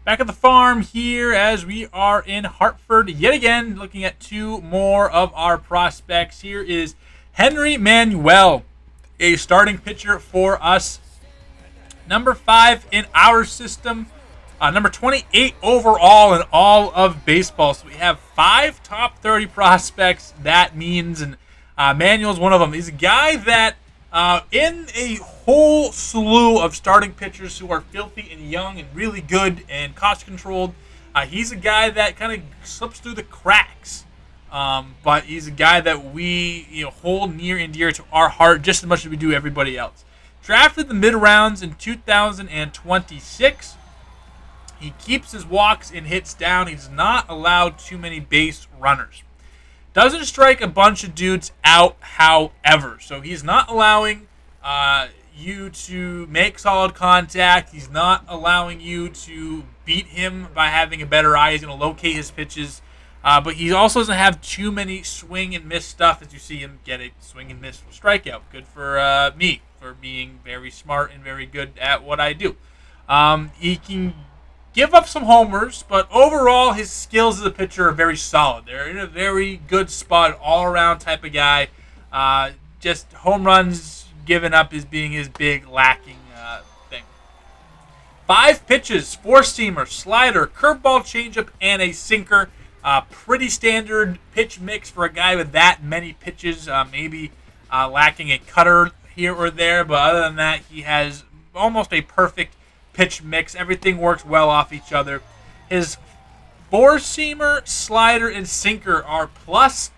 Back at the farm here as we are in Hartford yet again, looking at two more of our prospects. Here is Henry Manuel, a starting pitcher for us. Number 5 in our system. Number 28 overall in all of baseball. So we have 5 top 30 prospects. That means, and Manuel's one of them. He's a guy that in a whole slew of starting pitchers who are filthy and young and really good and cost controlled, he's a guy that kind of slips through the cracks. But he's a guy that we hold near and dear to our heart just as much as we do everybody else. Drafted the mid rounds in 2026. He keeps his walks and hits down. He's not allowed too many base runners. Doesn't strike a bunch of dudes out, however. So he's not allowing you to make solid contact. He's not allowing you to beat him by having a better eye. He's going to locate his pitches. But he also doesn't have too many swing and miss stuff, as you see him get a swing and miss strikeout. Good for me, for being very smart and very good at what I do. He can give up some homers, but overall his skills as a pitcher are very solid. They're in a very good spot, all-around type of guy. Just home runs given up as being his big lacking thing. 5 pitches, 4-seamer, slider, curveball, changeup, and a sinker. Pretty standard pitch mix for a guy with that many pitches. Maybe lacking a cutter here or there, but other than that, he has almost a perfect pitch mix. Everything works well off each other. His 4-seamer, slider, and sinker are plus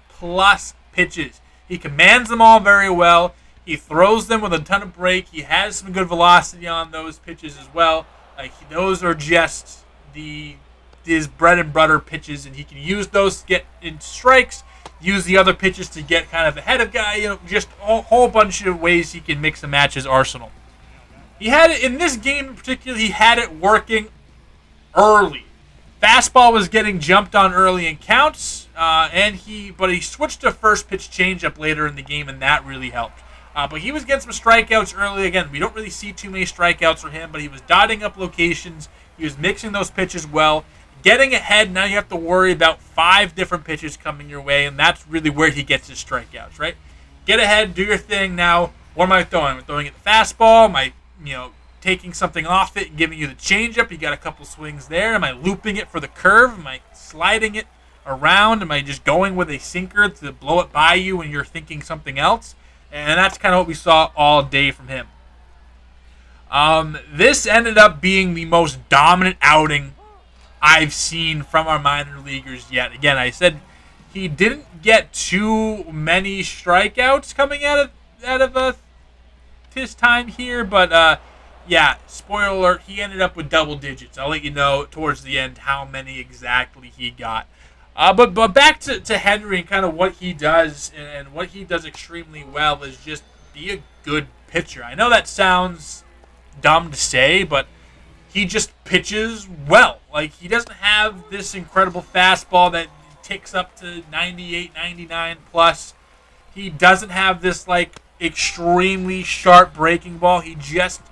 pitches. He commands them all very well. He throws them with a ton of break. He has some good velocity on those pitches as well. Those are just his bread and butter pitches, and he can use those to get in strikes, use the other pitches to get kind of ahead of guy. Just a whole bunch of ways he can mix and match his arsenal. He had it in this game in particular. He had it working early. Fastball was getting jumped on early in counts, but he switched to first pitch changeup later in the game, and that really helped. But he was getting some strikeouts early. Again, we don't really see too many strikeouts for him, but he was dotting up locations. He was mixing those pitches well. Getting ahead, now you have to worry about 5 different pitches coming your way, and that's really where he gets his strikeouts, right? Get ahead, do your thing. Now, what am I throwing? I'm throwing it the fastball. Am I taking something off it and giving you the changeup? You got a couple swings there. Am I looping it for the curve? Am I sliding it around? Am I just going with a sinker to blow it by you when you're thinking something else? And that's kind of what we saw all day from him. This ended up being the most dominant outing I've seen from our minor leaguers yet. Again, I said he didn't get too many strikeouts coming out of his time here, but yeah, spoiler alert, he ended up with double digits. I'll let you know towards the end how many exactly he got. But back to Henry and kind of what he does, and what he does extremely well is just be a good pitcher. I know that sounds dumb to say, but he just pitches well. Like, he doesn't have this incredible fastball that ticks up to 98, 99 plus. He doesn't have this, extremely sharp breaking ball. He just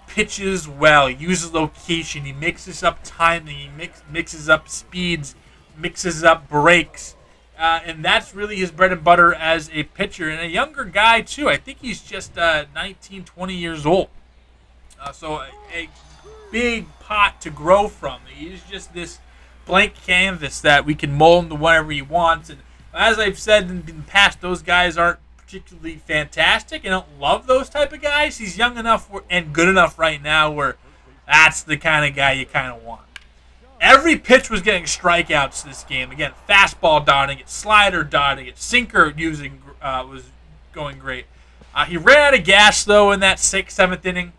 pitches well. He uses location. He mixes up timing. He mixes up speeds, mixes up breaks. And that's really his bread and butter as a pitcher. And a younger guy, too. I think he's just 19, 20 years old. So a big pot to grow from. He's just this blank canvas that we can mold into whatever he wants. And as I've said in the past, those guys aren't particularly fantastic. I don't love those type of guys. He's young enough and good enough right now where that's the kind of guy you kind of want. Every pitch was getting strikeouts this game. Again, fastball dotting it, slider dotting it, sinker was going great. He ran out of gas, though, in that 6th, 7th inning.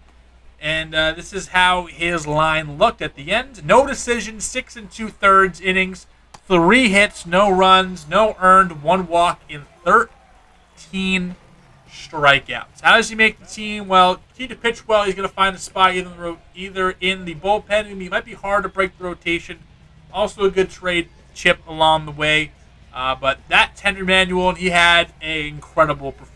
And this is how his line looked at the end. No decision, 6 2/3 innings, 3 hits, no runs, no earned, 1 walk in 13 strikeouts. How does he make the team? Well, he to pitch well. He's going to find a spot either in the bullpen. It might be hard to break the rotation. Also a good trade chip along the way. But that's Henry Manuel, and he had an incredible performance.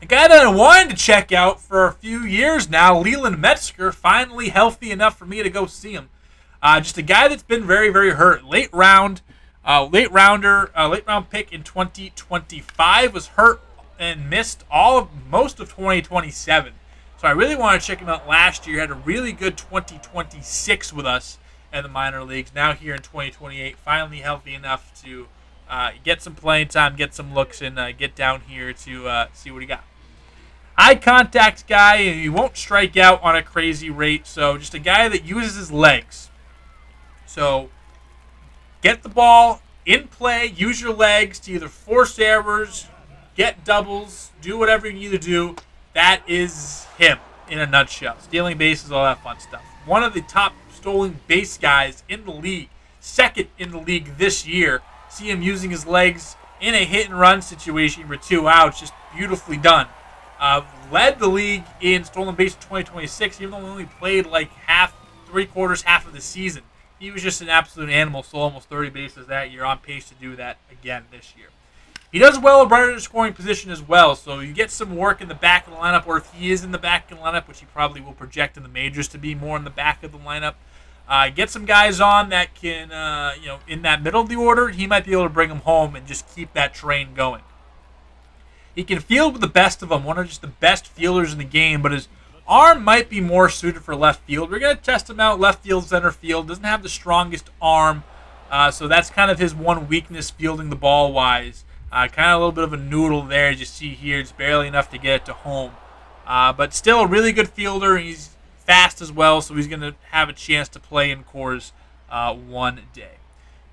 A guy that I wanted to check out for a few years now, Leland Metzger, finally healthy enough for me to go see him. Just a guy that's been very, very hurt. Late round pick in 2025, was hurt and missed most of 2027. So I really want to check him out last year. Had a really good 2026 with us in the minor leagues. Now here in 2028, finally healthy enough to get some playing time, get some looks, and get down here to see what he got. Eye contact guy, and he won't strike out on a crazy rate. So just a guy that uses his legs. So get the ball in play, use your legs to either force errors, get doubles, do whatever you need to do. That is him in a nutshell. Stealing bases, all that fun stuff. One of the top stolen base guys in the league, second in the league this year. See him using his legs in a hit and run situation for 2 outs. Just beautifully done. Led the league in stolen base in 2026, even though he only played like half of the season. He was just an absolute animal, stole almost 30 bases that year, on pace to do that again this year. He does well at runner scoring position as well, so you get some work in the back of the lineup, or if he is in the back of the lineup, which he probably will project in the majors to be more in the back of the lineup, get some guys on that can, in that middle of the order, he might be able to bring them home and just keep that train going. He can field with the best of them, one of just the best fielders in the game, but his arm might be more suited for left field. We're going to test him out left field, center field. Doesn't have the strongest arm, so that's kind of his one weakness fielding the ball wise. Kind of a little bit of a noodle there, as you see here. It's barely enough to get it to home. But still a really good fielder. He's fast as well, so he's going to have a chance to play in Coors one day.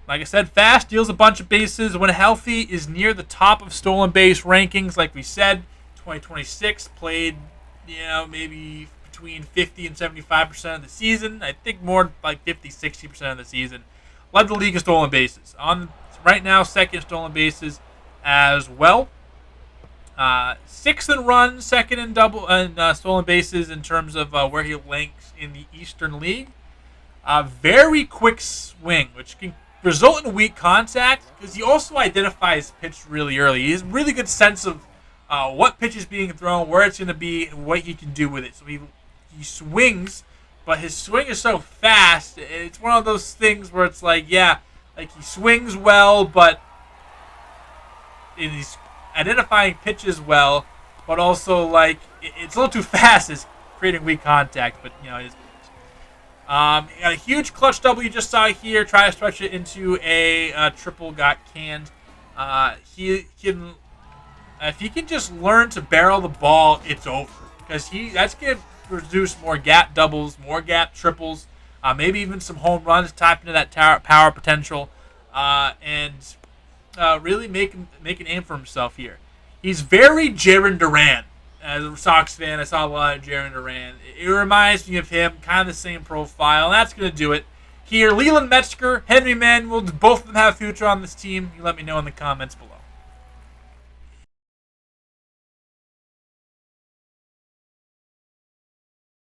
Like I said, fast, steals a bunch of bases. When healthy, is near the top of stolen base rankings. Like we said, 2026 played, maybe between 50 and 75% of the season. I think more like 50, 60% of the season. Led the league in stolen bases. Right now, second stolen bases as well. Sixth in runs, second in stolen bases in terms of where he ranks in the Eastern League. Very quick swing, which can result in weak contact because he also identifies pitch really early. He has a really good sense of what pitch is being thrown, where it's going to be, and what he can do with it. So he swings, but his swing is so fast. It's one of those things where it's like, he swings well, but he's identifying pitches well, but also it's a little too fast. It's creating weak contact, but it is. He got a huge clutch double you just saw here. Try to stretch it into a triple, got canned. He can, if he can just learn to barrel the ball, it's over. Because that's going to produce more gap doubles, more gap triples, maybe even some home runs, tap into that power potential, and really make an aim for himself here. He's very Jarren Duran. As a Sox fan, I saw a lot of Jarren Duran. It reminds me of him, kind of the same profile. And that's going to do it. Here, Leland Metzger, Henry Manuel, both of them have a future on this team. You let me know in the comments below.